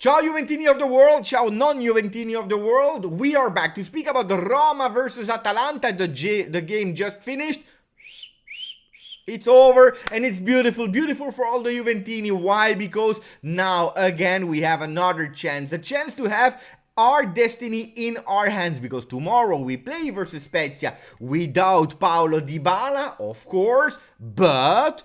Ciao Juventini of the world, ciao non-Juventini of the world. We are back to speak about the Roma versus Atalanta. The game just finished. It's over and it's beautiful, beautiful for all the Juventini. Why? Because now again we have another chance, a chance to have our destiny in our hands, because tomorrow we play versus Spezia without Paulo Dybala, of course, but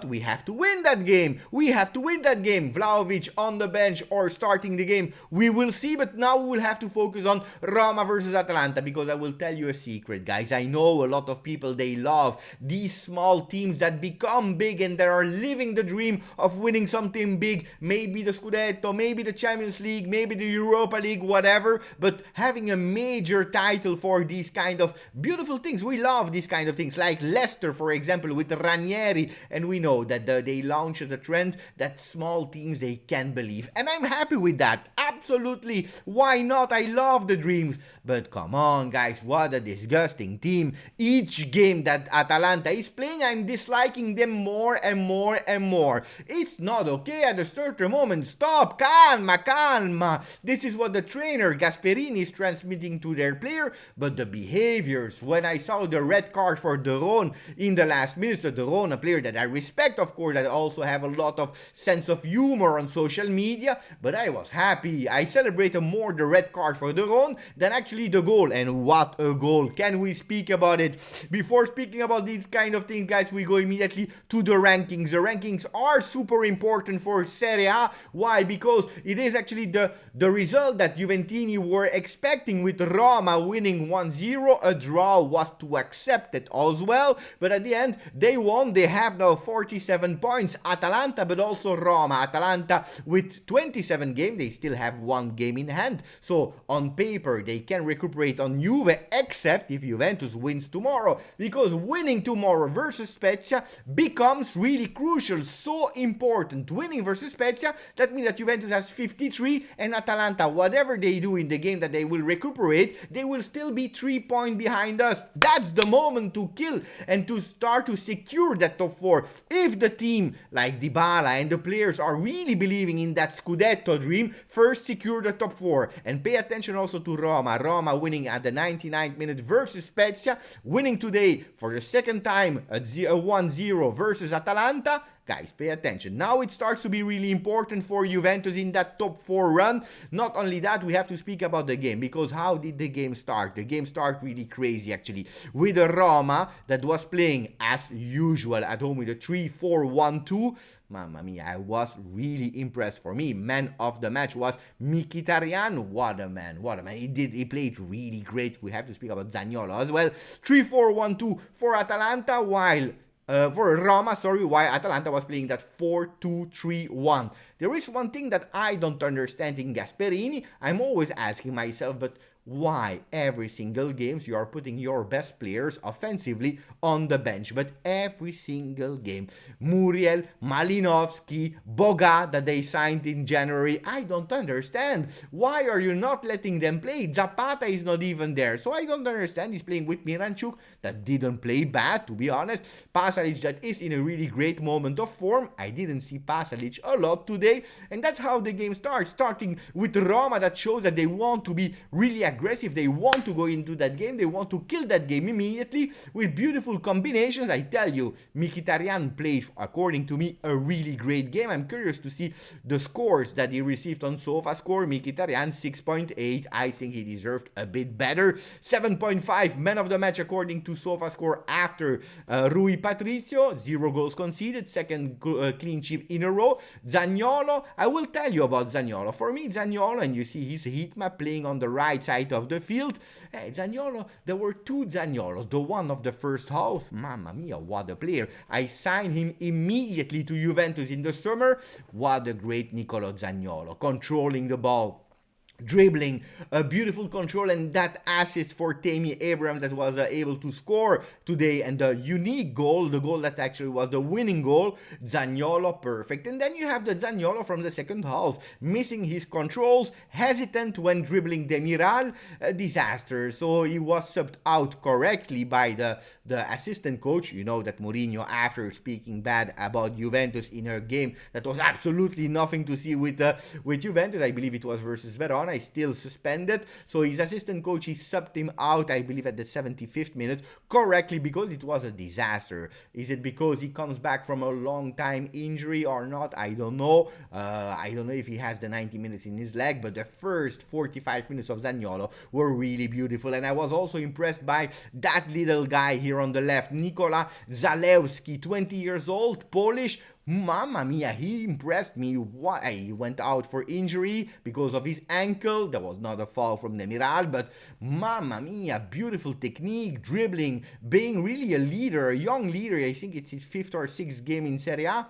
we have to win that game. We have to win that game. Vlahovic on the bench or starting the game, we will see, but now we will have to focus on Roma versus Atalanta, because I will tell you a secret, guys. I know a lot of people, they love these small teams that become big and that are living the dream of winning something big, maybe the Scudetto, maybe the Champions League, maybe the Europa League, whatever, but having a major title for these kind of beautiful things. We love these kind of things, like Leicester, for example, with Ranieri, and we know that they launched a trend that small teams, they can believe, and I'm happy with that. Absolutely, why not? I love the dreams, but come on, guys, what a disgusting team. Each game that Atalanta is playing, I'm disliking them more and more and more. It's not okay at a certain moment. Stop, calma, calma. This is what the trainer Gasperini is transmitting to their player, but the behaviors, when I saw the red card for De Roon in the last minutes, De Roon, a player that I respect, of course, that also have a lot of sense of humor on social media, but I was happy. I celebrated more the red card for De Roon than actually the goal, and what a goal. Can we speak about it? Before speaking about these kind of things, guys, we go immediately to the rankings. The rankings are super important for Serie A. Why? Because it is actually the result that Juventini were expecting, with Roma winning 1-0. A draw was to accept it as well, but at the end they won. They have now 47 points, Atalanta, but also Roma. Atalanta with 27 games, they still have one game in hand, so on paper they can recuperate on Juve, except if Juventus wins tomorrow, because winning tomorrow versus Spezia becomes really crucial, so important. Winning versus Spezia, that means that Juventus has 53 and Atalanta, whatever they do in the game that they will recuperate, they will still be 3 points behind us. That's the moment to kill and to start to secure that top 4. If the team like Dybala and the players are really believing in that Scudetto dream, first secure the top 4 and pay attention also to Roma. Roma winning at the 99th minute versus Spezia, winning today for the second time at 1-0 versus Atalanta. Guys, pay attention. Now it starts to be really important for Juventus in that top 4 run. Not only that, we have to speak about the game, because how did the game start? The game started really crazy, actually, with a Roma that was playing as usual at home with a 3-4-1-2. Mamma mia, I was really impressed. For me, man of the match was Mkhitaryan. What a man, what a man. He played really great. We have to speak about Zaniolo as well. 3-4-1-2 for Atalanta, while for Roma, while Atalanta was playing that 4-2-3-1. There is one thing that I don't understand in Gasperini. I'm always asking myself, but why every single games you are putting your best players offensively on the bench? But every single game, Muriel, Malinowski, Boga that they signed in January, I don't understand. Why are you not letting them play? Zapata is not even there, so I don't understand. He's playing with Miranchuk, that didn't play bad, to be honest. Pasalic, that is in a really great moment of form. I didn't see Pasalic a lot today, and that's how the game starts. Starting with Roma, that shows that they want to be really aggressive. They want to go into that game. They want to kill that game immediately with beautiful combinations. I tell you, Mkhitaryan played, according to me, a really great game. I'm curious to see the scores that he received on SofaScore. Mkhitaryan 6.8. I think he deserved a bit better. 7.5 man of the match according to SofaScore after Rui Patricio. 0 goals conceded. Second clean sheet in a row. Zaniolo, I will tell you about Zaniolo. For me, Zaniolo, and you see his heat map playing on the right side of the field. Hey, Zaniolo, there were 2 Zaniolos. The one of the first half, mamma mia, what a player. I signed him immediately to Juventus in the summer. What a great Nicolo Zaniolo, controlling the ball, dribbling, a beautiful control, and that assist for Tammy Abraham that was able to score today, and the unique goal, the goal that actually was the winning goal. Zaniolo, perfect. And then you have the Zaniolo from the second half, missing his controls, hesitant when dribbling Demiral, a disaster. So he was subbed out correctly by the assistant coach. You know that Mourinho, after speaking bad about Juventus in her game that was absolutely nothing to see with Juventus, I believe it was versus Verona, is still suspended. So his assistant coach, he subbed him out, I believe, at the 75th minute correctly, because it was a disaster. Is it because he comes back from a long time injury or not? I don't know. I don't know if he has the 90 minutes in his leg, but the first 45 minutes of Zaniolo were really beautiful. And I was also impressed by that little guy here on the left, Nikola Zalewski, 20 years old, Polish. Mamma mia, he impressed me. Why? He went out for injury because of his ankle. That was not a foul from Demiral, but mamma mia, beautiful technique, dribbling, being really a leader, a young leader. I think it's his 5th or 6th game in Serie A.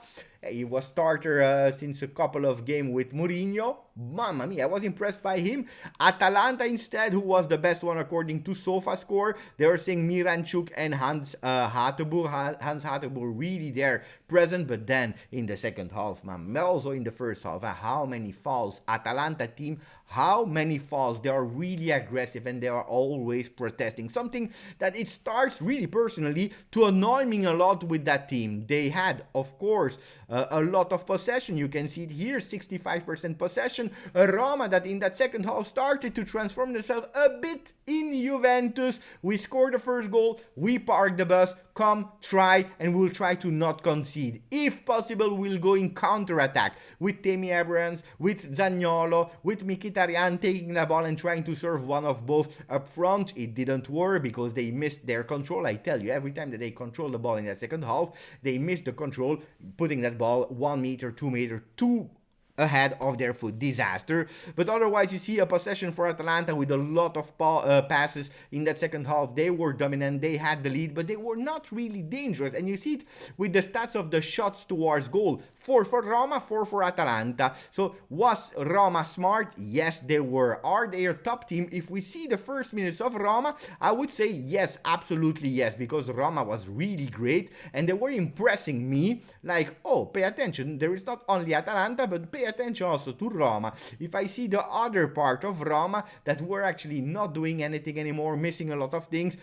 He was starter since a couple of games with Mourinho. Mamma mia, I was impressed by him. Atalanta instead, who was the best one according to SofaScore. They were saying Miranchuk and Hans Hateburg really there present, but then in the second half, man, also in the first half, how many fouls. Atalanta team, how many fouls. They are really aggressive and they are always protesting. Something that it starts really personally to annoy me a lot with that team. They had, of course, a lot of possession. You can see it here, 65% possession. Roma that in that second half started to transform themselves a bit in Juventus. We scored the first goal, we park the bus, come, try, and we'll try to not concede. If possible, we'll go in counter-attack with Tammy Abraham, with Zaniolo, with Mkhitaryan taking the ball and trying to serve one of both up front. It didn't work because they missed their control. I tell you, every time that they control the ball in that second half, they missed the control, putting that ball 1 meter, 2 meter, too ahead of their foot. Disaster. But otherwise, you see a possession for Atalanta with a lot of passes in that second half. They were dominant, they had the lead, but they were not really dangerous. And you see it with the stats of the shots towards goal. 4 for Roma, 4 for Atalanta. So was Roma smart? Yes, they were. Are they a top team? If we see the first minutes of Roma, I would say yes, absolutely yes, because Roma was really great and they were impressing me. Like, oh, pay attention, there is not only Atalanta, but pay attention also to Roma. If I see the other part of Roma that were actually not doing anything anymore, missing a lot of things,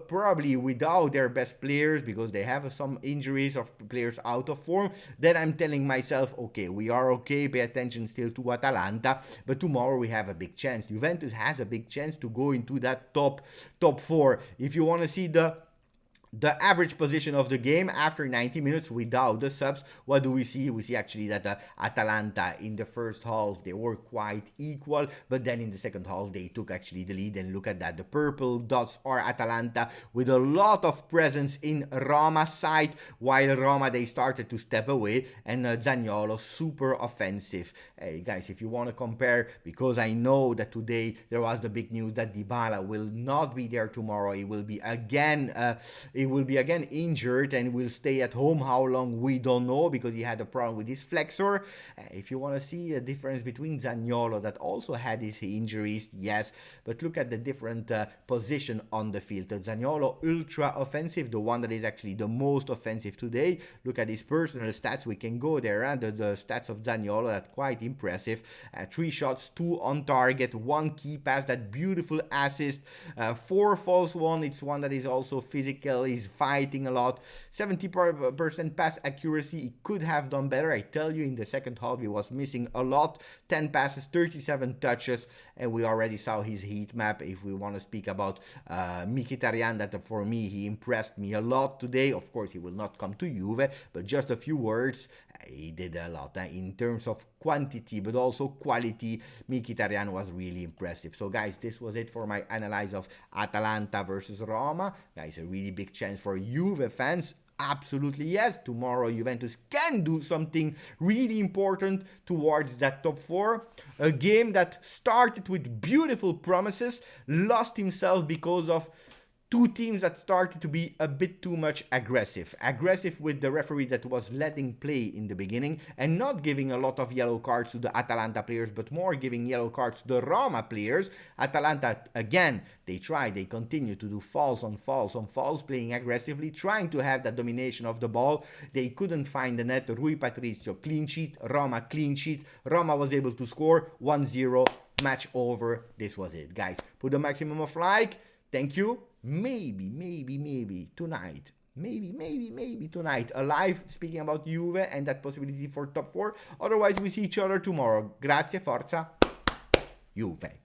probably without their best players because they have some injuries of players out of form, then I'm telling myself, okay, we are okay, pay attention still to Atalanta, but tomorrow we have a big chance. Juventus has a big chance to go into that top 4. If you want to see the average position of the game after 90 minutes without the subs, what do we see? We see actually that Atalanta in the first half, they were quite equal, but then in the second half, they took actually the lead. And look at that, the purple dots are Atalanta with a lot of presence in Roma's side, while Roma, they started to step away, and Zaniolo, super offensive. Hey guys, if you want to compare, because I know that today there was the big news that Dybala will not be there tomorrow. He will be again injured and will stay at home. How long, we don't know, because he had a problem with his flexor. If you want to see a difference between Zaniolo, that also had his injuries, yes, but look at the different position on the field. Zaniolo, ultra offensive, the one that is actually the most offensive today. Look at his personal stats, we can go there, and the stats of Zaniolo, that's quite impressive. 3 shots, 2 on target, 1 key pass, that beautiful assist, 4 false one. It's one that is also physical, he's fighting a lot. 70% pass accuracy, he could have done better. I tell you, in the second half he was missing a lot. 10 passes, 37 touches, and we already saw his heat map. If we want to speak about Mkhitaryan, that for me, he impressed me a lot today. Of course, he will not come to Juve, but just a few words, he did a lot in terms of quantity, but also quality. Mkhitaryan was really impressive. So guys, this was it for my analysis of Atalanta versus Roma. Guys, a really big chance for Juve fans. Absolutely yes, tomorrow Juventus can do something really important towards that top 4. A game that started with beautiful promises, lost himself because of two teams that started to be a bit too much aggressive. Aggressive with the referee that was letting play in the beginning and not giving a lot of yellow cards to the Atalanta players, but more giving yellow cards to the Roma players. Atalanta, again, they continue to do fouls on fouls on fouls, playing aggressively, trying to have that domination of the ball. They couldn't find the net. Rui Patricio, clean sheet. Roma, clean sheet. Roma was able to score 1-0. Match over. This was it, guys. Put the maximum of like. Thank you. Maybe tonight. Maybe tonight. A live speaking about Juve and that possibility for top 4. Otherwise, we see each other tomorrow. Grazie, forza, Juve.